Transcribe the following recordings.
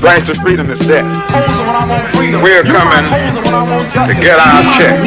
price of freedom is death. We're coming to get our check.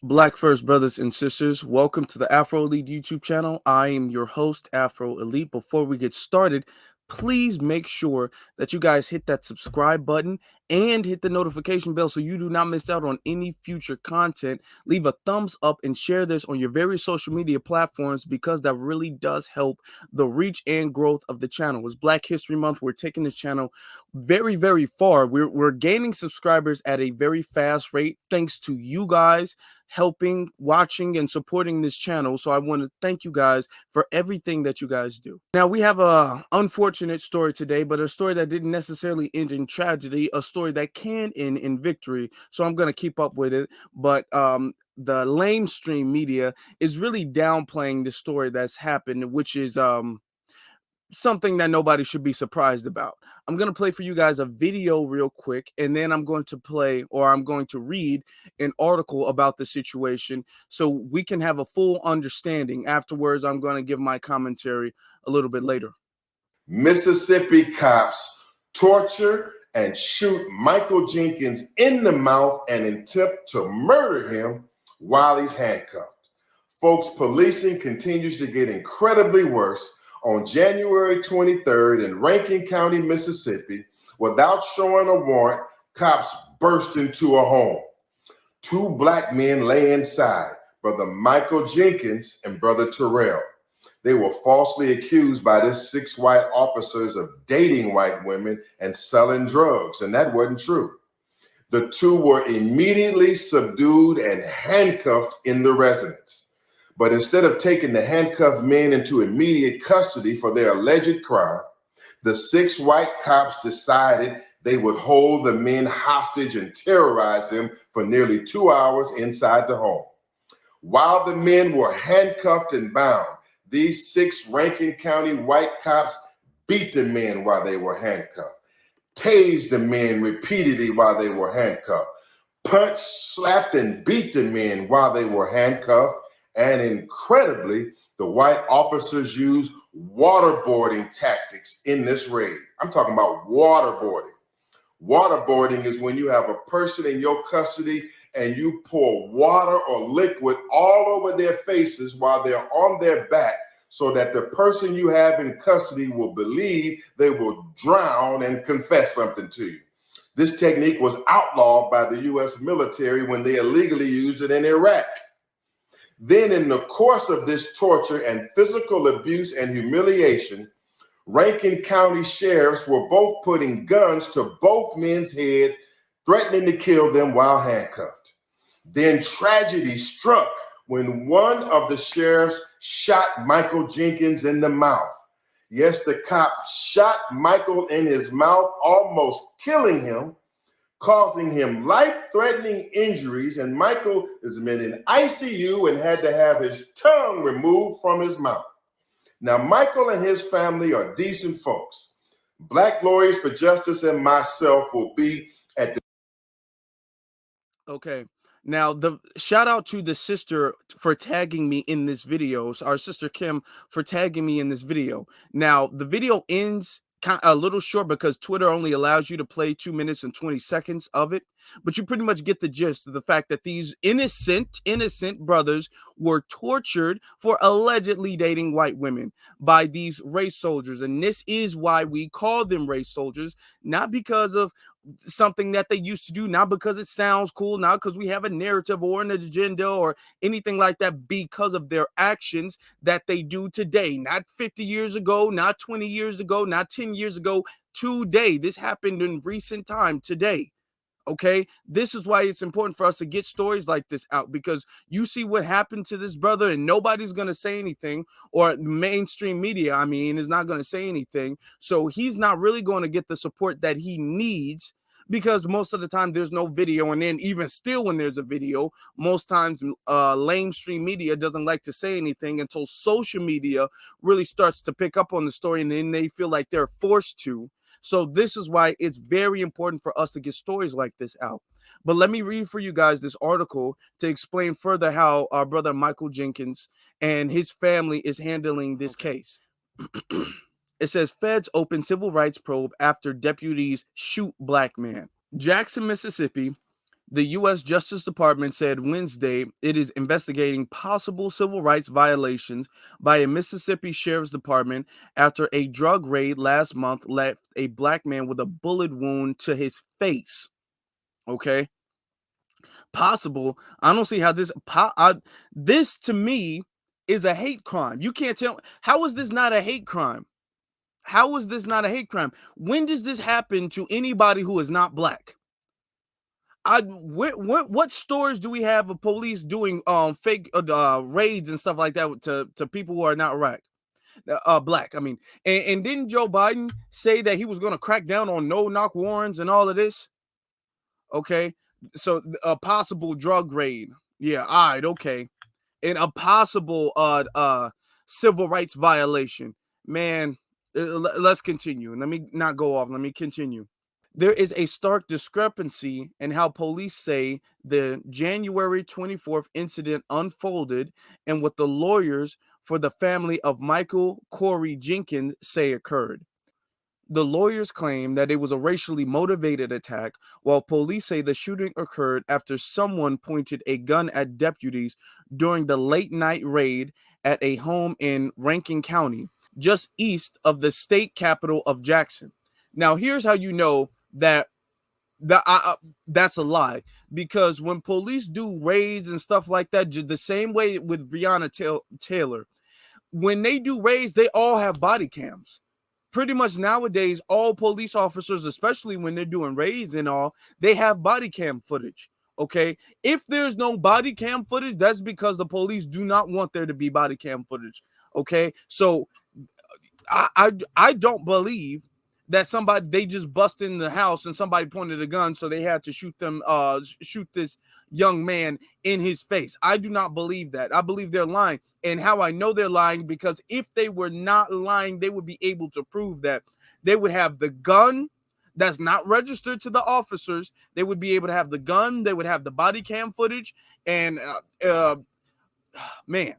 Black First brothers and sisters, welcome to the Afro Elite YouTube channel. I am your host, Afro Elite. Before we get started, please make sure that you guys hit that subscribe button and hit the notification bell so you do not miss out on any future content. Leave a thumbs up and share this on your various social media platforms because that really does help the reach and growth of the channel. It's Black History Month. We're taking this channel very, very far. We're gaining subscribers at a very fast rate thanks to you guys helping, watching, and supporting this channel. So I want to thank you guys for everything that you guys do. Now, we have a unfortunate story today, but a story that didn't necessarily end in tragedy, a story that can end in victory. So I'm going to keep up with it. But the lamestream media is really downplaying the story that's happened, which is something that nobody should be surprised about. I'm going to play for you guys a video real quick, and then I'm going to read an article about the situation so we can have a full understanding. Afterwards, I'm going to give my commentary a little bit later. Mississippi cops torture and shoot Michael Jenkins in the mouth and attempt to murder him while he's handcuffed. Folks, policing continues to get incredibly worse. On January 23rd in Rankin County, Mississippi, without showing a warrant, cops burst into a home. Two black men lay inside, Brother Michael Jenkins and Brother Terrell. They were falsely accused by these 6 white officers of dating white women and selling drugs, and that wasn't true. The two were immediately subdued and handcuffed in the residence. But instead of taking the handcuffed men into immediate custody for their alleged crime, the 6 white cops decided they would hold the men hostage and terrorize them for nearly 2 hours inside the home. While the men were handcuffed and bound, these 6 Rankin County white cops beat the men while they were handcuffed, tased the men repeatedly while they were handcuffed, punched, slapped, and beat the men while they were handcuffed. And incredibly, the white officers used waterboarding tactics in this raid. I'm talking about waterboarding. Waterboarding is when you have a person in your custody and you pour water or liquid all over their faces while they're on their back so that the person you have in custody will believe they will drown and confess something to you. This technique was outlawed by the U.S. military when they illegally used it in Iraq. Then in the course of this torture and physical abuse and humiliation, Rankin County sheriffs were both putting guns to both men's heads, threatening to kill them while handcuffed. Then tragedy struck when one of the sheriffs shot Michael Jenkins in the mouth. Yes, the cop shot Michael in his mouth, almost killing him, causing him life-threatening injuries, and Michael is in ICU and had to have his tongue removed from his mouth. Now, Michael and his family are decent folks. Black Lawyers for Justice and myself will be at the... Okay. Now, the shout out to the sister for tagging me in this video. So our sister Kim for tagging me in this video. Now, the video ends a little short because Twitter only allows you to play 2 minutes and 20 seconds of it, but you pretty much get the gist of the fact that these innocent brothers were tortured for allegedly dating white women by these race soldiers. And this is why we call them race soldiers, not because of something that they used to do, not because it sounds cool, not because we have a narrative or an agenda or anything like that, because of their actions that they do today, not 50 years ago, not 20 years ago, not 10 years ago, today. This happened in recent time, today. Okay, this is why it's important for us to get stories like this out, because you see what happened to this brother and nobody's going to say anything, or mainstream media, I mean, is not going to say anything. So he's not really going to get the support that he needs, because most of the time there's no video. And then even still, when there's a video, most times lamestream media doesn't like to say anything until social media really starts to pick up on the story, and then they feel like they're forced to. So this is why it's very important for us to get stories like this out. But let me read for you guys this article to explain further how our brother Michael Jenkins and his family is handling this case. It says feds open civil rights probe after deputies shoot black man. Jackson, Mississippi. The U.S. Justice Department said Wednesday it is investigating possible civil rights violations by a Mississippi Sheriff's Department after a drug raid last month left a black man with a bullet wound to his face. Okay, possible. I don't see how this to me is a hate crime. You can't tell. How is this not a hate crime? How is this not a hate crime? When does this happen to anybody who is not black? What stores do we have of police doing fake raids and stuff like that to people who are not black? I mean, and didn't Joe Biden say that he was going to crack down on no-knock warrants and all of this? Okay, so a possible drug raid, yeah, all right, okay, and a possible civil rights violation, man. Let's continue. Let me not go off. Let me continue. There is a stark discrepancy in how police say the January 24th incident unfolded and what the lawyers for the family of Michael Corey Jenkins say occurred. The lawyers claim that it was a racially motivated attack, while police say the shooting occurred after someone pointed a gun at deputies during the late night raid at a home in Rankin County, just east of the state capital of Jackson. Now, here's how you know that that's a lie, because when police do raids and stuff like that, the same way with Breonna Taylor, when they do raids, they all have body cams. Pretty much nowadays, all police officers, especially when they're doing raids and all, they have body cam footage. Okay, if there's no body cam footage, that's because the police do not want there to be body cam footage. Okay, so I don't believe that they just bust in the house and somebody pointed a gun, so they had to shoot this young man in his face. I do not believe that. I believe they're lying. And how I know they're lying, because if they were not lying, they would be able to prove that. They would have the gun that's not registered to the officers. They would be able to have the gun. They would have the body cam footage. And man,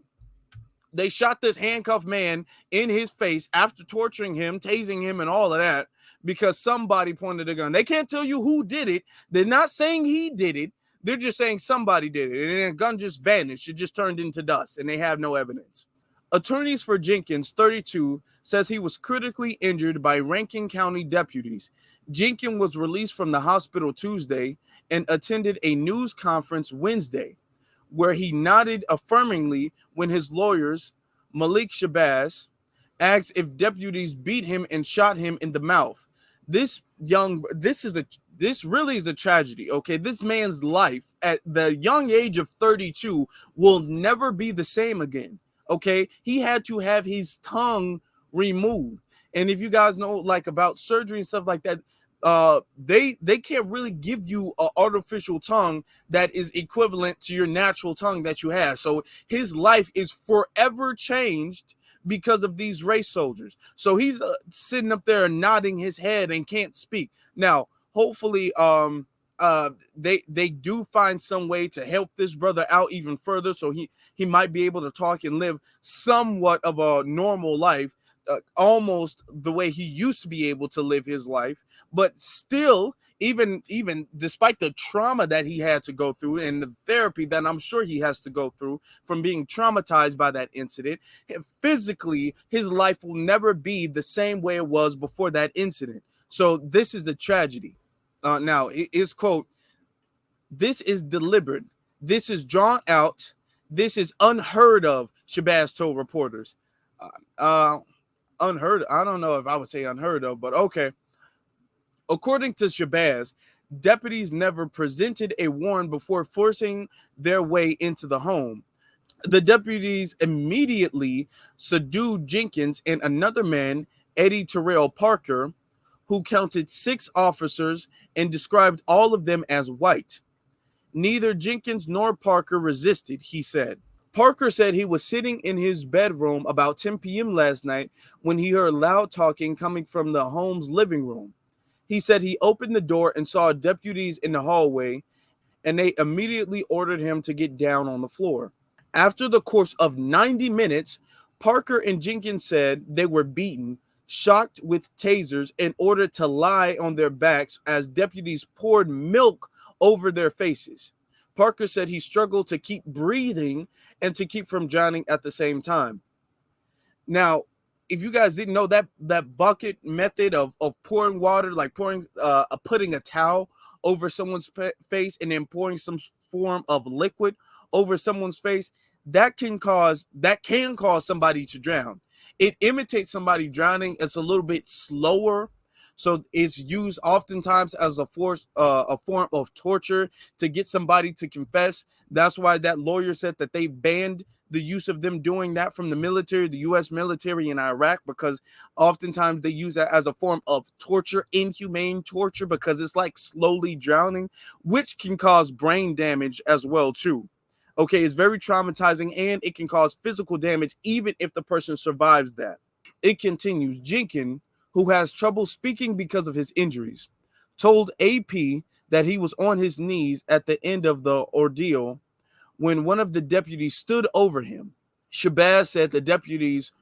they shot this handcuffed man in his face after torturing him, tasing him, and all of that, because somebody pointed a gun. They can't tell you who did it. They're not saying he did it. They're just saying somebody did it. And the gun just vanished. It just turned into dust, and they have no evidence. Attorneys for Jenkins, 32, says he was critically injured by Rankin County deputies. Jenkins was released from the hospital Tuesday and attended a news conference Wednesday, where he nodded affirmingly when his lawyers, Malik Shabazz, asked if deputies beat him and shot him in the mouth. This really is a tragedy. Okay, this man's life at the young age of 32 will never be the same again. Okay, he had to have his tongue removed. And if you guys know like about surgery and stuff like that, they can't really give you an artificial tongue that is equivalent to your natural tongue that you have. So his life is forever changed because of these race soldiers. So he's sitting up there nodding his head and can't speak. Now, hopefully, they do find some way to help this brother out even further, so he might be able to talk and live somewhat of a normal life, almost the way he used to be able to live his life. But still, even despite the trauma that he had to go through and the therapy that I'm sure he has to go through from being traumatized by that incident, physically, his life will never be the same way it was before that incident. So this is the tragedy. Now, his quote, "This is deliberate. This is drawn out. This is unheard of," Shabazz told reporters. Unheard. I don't know if I would say unheard of, but okay. According to Shabazz, deputies never presented a warrant before forcing their way into the home. The deputies immediately subdued Jenkins and another man, Eddie Terrell Parker, who counted 6 officers and described all of them as white. Neither Jenkins nor Parker resisted, he said. Parker said he was sitting in his bedroom about 10 p.m. last night when he heard loud talking coming from the home's living room. He said he opened the door and saw deputies in the hallway, and they immediately ordered him to get down on the floor. After the course of 90 minutes, Parker and Jenkins said they were beaten, shocked with tasers and ordered to lie on their backs as deputies poured milk over their faces. Parker said he struggled to keep breathing and to keep from drowning at the same time. Now, if you guys didn't know, that bucket method of pouring water, like putting a towel over someone's face and then pouring some form of liquid over someone's face, that can cause somebody to drown. It imitates somebody drowning. It's a little bit slower, so it's used oftentimes as a form of torture to get somebody to confess. That's why that lawyer said that they banned the use of them doing that from the military, the U.S. military in Iraq, because oftentimes they use that as a form of torture, inhumane torture, because it's like slowly drowning, which can cause brain damage as well too. Okay, it's very traumatizing and it can cause physical damage even if the person survives that. It continues. Jenkins, who has trouble speaking because of his injuries, told AP that he was on his knees at the end of the ordeal when one of the deputies stood over him. Shabazz said the deputies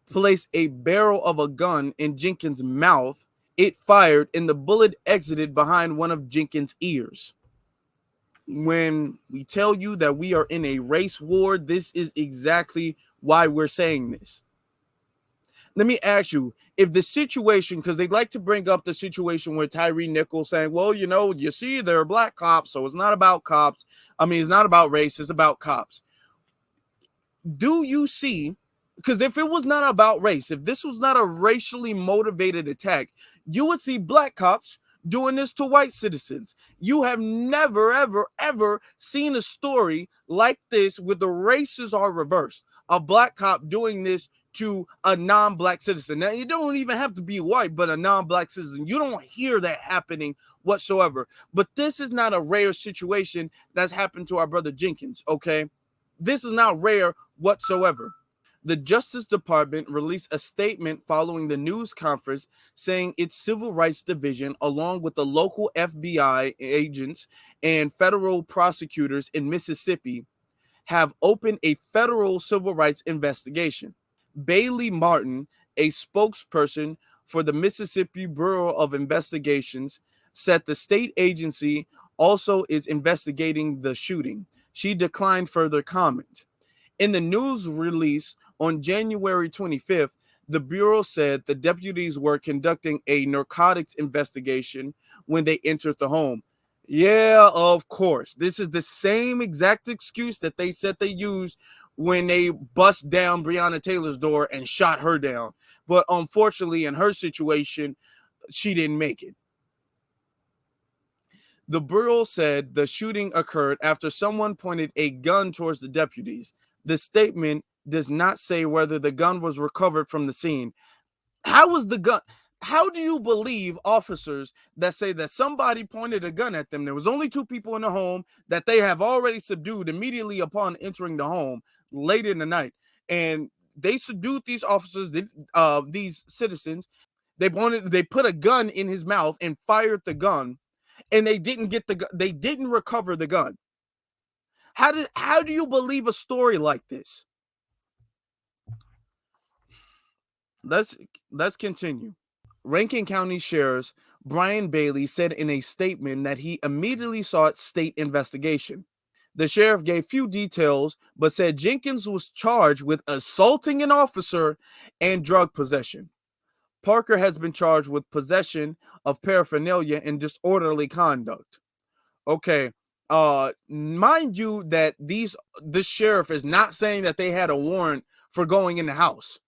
placed a barrel of a gun in Jenkins' mouth. It fired and the bullet exited behind one of Jenkins' ears. When we tell you that we are in a race war, this is exactly why we're saying this. Let me ask you, if the situation, because they like to bring up the situation where Tyree Nichols saying, well, you see, there are black cops, so it's not about cops. I mean, it's not about race, it's about cops. Do you see, because if it was not about race, if this was not a racially motivated attack, you would see black cops doing this to white citizens. You have never, ever, ever seen a story like this where the races are reversed. A black cop doing this to a non-black citizen. Now, you don't even have to be white, but a non-black citizen. You don't hear that happening whatsoever. But this is not a rare situation that's happened to our brother Jenkins, okay? This is not rare whatsoever. The Justice Department released a statement following the news conference saying its Civil Rights Division, along with the local FBI agents and federal prosecutors in Mississippi, have opened a federal civil rights investigation. Bailey Martin, a spokesperson for the Mississippi Bureau of Investigations, said the state agency also is investigating the shooting. She declined further comment. In the news release on January 25th, the Bureau said the deputies were conducting a narcotics investigation when they entered the home. Yeah, of course. This is the same exact excuse that they said they used when they bust down Breonna Taylor's door and shot her down. But unfortunately, in her situation, she didn't make it. The Bureau said the shooting occurred after someone pointed a gun towards the deputies. The statement does not say whether the gun was recovered from the scene. How was the gun? How do you believe officers that say that somebody pointed a gun at them? There was only two people in the home that they have already subdued immediately upon entering the home late in the night. And they subdued these officers, these citizens. They put a gun in his mouth and fired the gun, and they didn't they didn't recover the gun. How do you believe a story like this? Let's continue. Rankin County Sheriff Brian Bailey said in a statement that he immediately sought state investigation. The sheriff gave few details, but said Jenkins was charged with assaulting an officer and drug possession. Parker has been charged with possession of paraphernalia and disorderly conduct. Okay, mind you that this sheriff is not saying that they had a warrant for going in the house.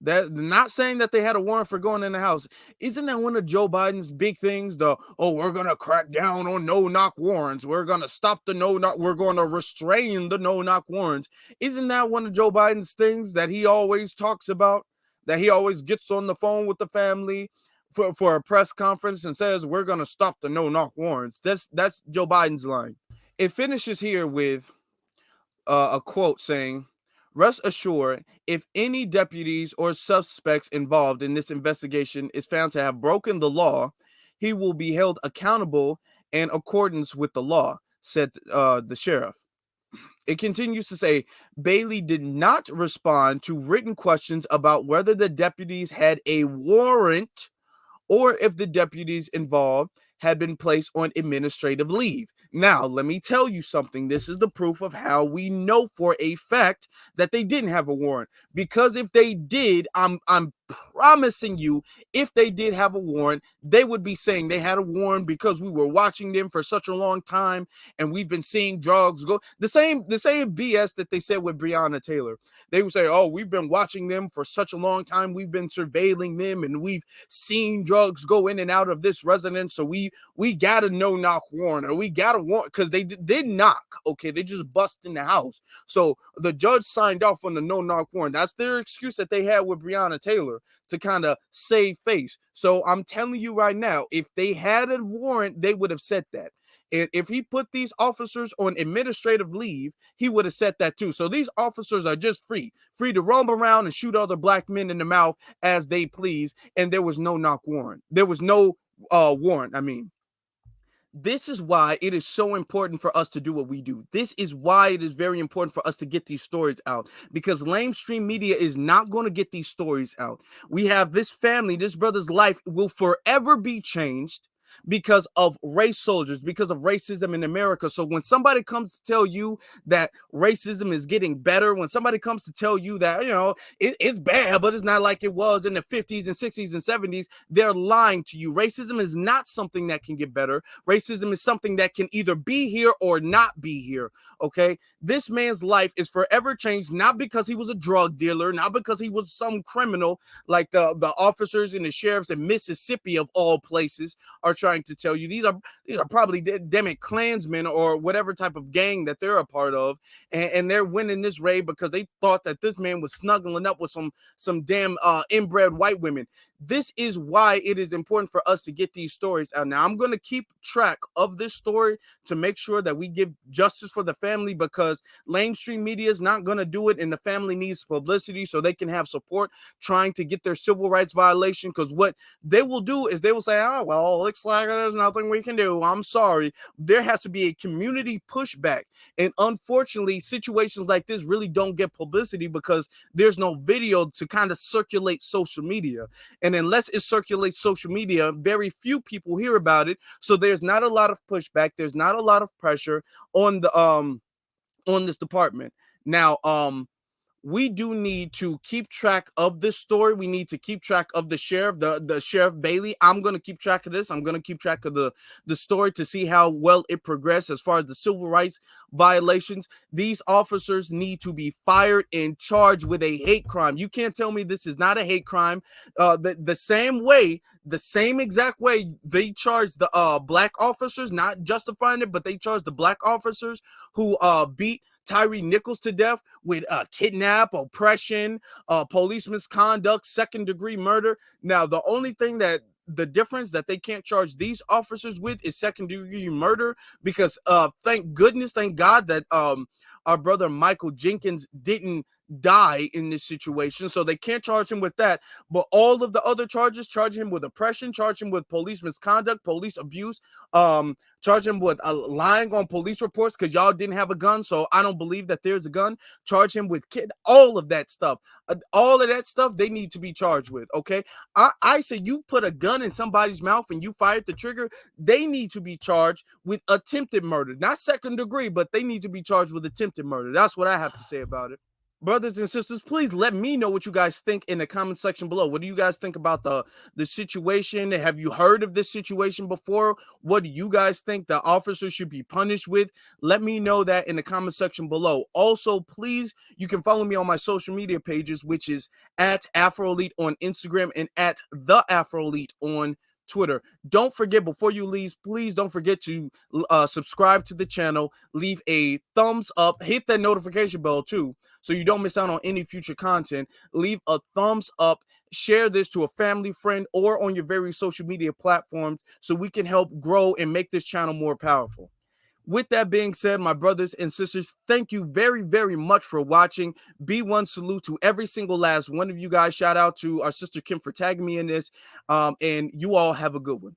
That not saying that they had a warrant for going in the house. Isn't that one of Joe Biden's big things? We're gonna crack down on no-knock warrants. We're gonna stop the no-knock. We're gonna restrain the no-knock warrants. Isn't that one of Joe Biden's things that he always talks about? That he always gets on the phone with the family for a press conference and says we're gonna stop the no-knock warrants. That's Joe Biden's line. It finishes here with a quote saying, "Rest assured, if any deputies or suspects involved in this investigation is found to have broken the law, he will be held accountable in accordance with the law," said the sheriff. It continues to say Bailey did not respond to written questions about whether the deputies had a warrant or if the deputies involved had been placed on administrative leave. Now, let me tell you something. This is the proof of how we know for a fact that they didn't have a warrant. Because if they did, I'm promising you, if they did have a warrant, they would be saying they had a warrant because we were watching them for such a long time and we've been seeing drugs go. The same BS that they said with Breonna Taylor. They would say, "Oh, we've been watching them for such a long time. We've been surveilling them and we've seen drugs go in and out of this residence. So we got a no-knock warrant, or we got a warrant," because they did knock. Okay, they just bust in the house. So the judge signed off on the no-knock warrant. That's their excuse that they had with Breonna Taylor to kind of save face. So I'm telling you right now, if they had a warrant, they would have said that. If he put these officers on administrative leave, he would have said that too. So these officers are just free to roam around and shoot other black men in the mouth as they please. And there was no knock warrant. There was no warrant. I mean, this is why it is so important for us to do what we do. This is why it is very important for us to get these stories out, because lamestream media is not going to get these stories out. We have this family, this brother's life will forever be changed because of race soldiers, because of racism in America. So when somebody comes to tell you that racism is getting better, when somebody comes to tell you that, you know, it's bad, but it's not like it was in the 50s and 60s and 70s, they're lying to you. Racism is not something that can get better. Racism is something that can either be here or not be here. Okay, this man's life is forever changed, not because he was a drug dealer, not because he was some criminal like the officers and the sheriffs in Mississippi of all places are trying to tell you. These are probably damn Klansmen or whatever type of gang that they're a part of, and they're winning this raid because they thought that this man was snuggling up with some damn inbred white women. This is why it is important for us to get these stories out. Now, I'm going to keep track of this story to make sure that we give justice for the family, because lamestream media is not going to do it, and the family needs publicity so they can have support trying to get their civil rights violation. Because what they will do is they will say, "Oh, well, it looks like there's nothing we can do. I'm sorry." There has to be a community pushback. And unfortunately, situations like this really don't get publicity because there's no video to kind of circulate social media. And unless it circulates social media, very few people hear about it. So there's not a lot of pushback. There's not a lot of pressure on the on this department. Now, we do need to keep track of this story. We need to keep track of the sheriff, the Sheriff Bailey. I'm going to keep track of this. I'm going to keep track of the story to see how well it progressed as far as the civil rights violations. These officers need to be fired and charged with a hate crime. You can't tell me this is not a hate crime. The same exact way they charged the black officers, not justifying it, but they charged the black officers who beat Tyree Nichols to death with kidnap, oppression, police misconduct, second-degree murder. Now, the only thing that the difference that they can't charge these officers with is second-degree murder, because thank God that our brother Michael Jenkins didn't die in this situation, so they can't charge him with that. But all of the other charges, charge him with oppression, charge him with police misconduct, police abuse, charge him with lying on police reports because y'all didn't have a gun, so I don't believe that there's a gun. Charge him with all of that stuff. All of that stuff they need to be charged with. Okay, I say you put a gun in somebody's mouth and you fired the trigger, they need to be charged with attempted murder, not second degree, but they need to be charged with attempted murder. That's what I have to say about it. Brothers and sisters, please let me know what you guys think in the comment section below. What do you guys think about the situation? Have you heard of this situation before? What do you guys think the officer should be punished with? Let me know that in the comment section below. Also, please, you can follow me on my social media pages, which is at AfroElite on Instagram and at the AfroElite on Twitter. Don't forget, before you leave, please don't forget to subscribe to the channel, leave a thumbs up, hit that notification bell too, so you don't miss out on any future content. Leave a thumbs up, share this to a family, friend, or on your various social media platforms so we can help grow and make this channel more powerful. With that being said, my brothers and sisters, thank you very, very much for watching. B1 salute to every single last one of you guys. Shout out to our sister Kim for tagging me in this. And you all have a good one.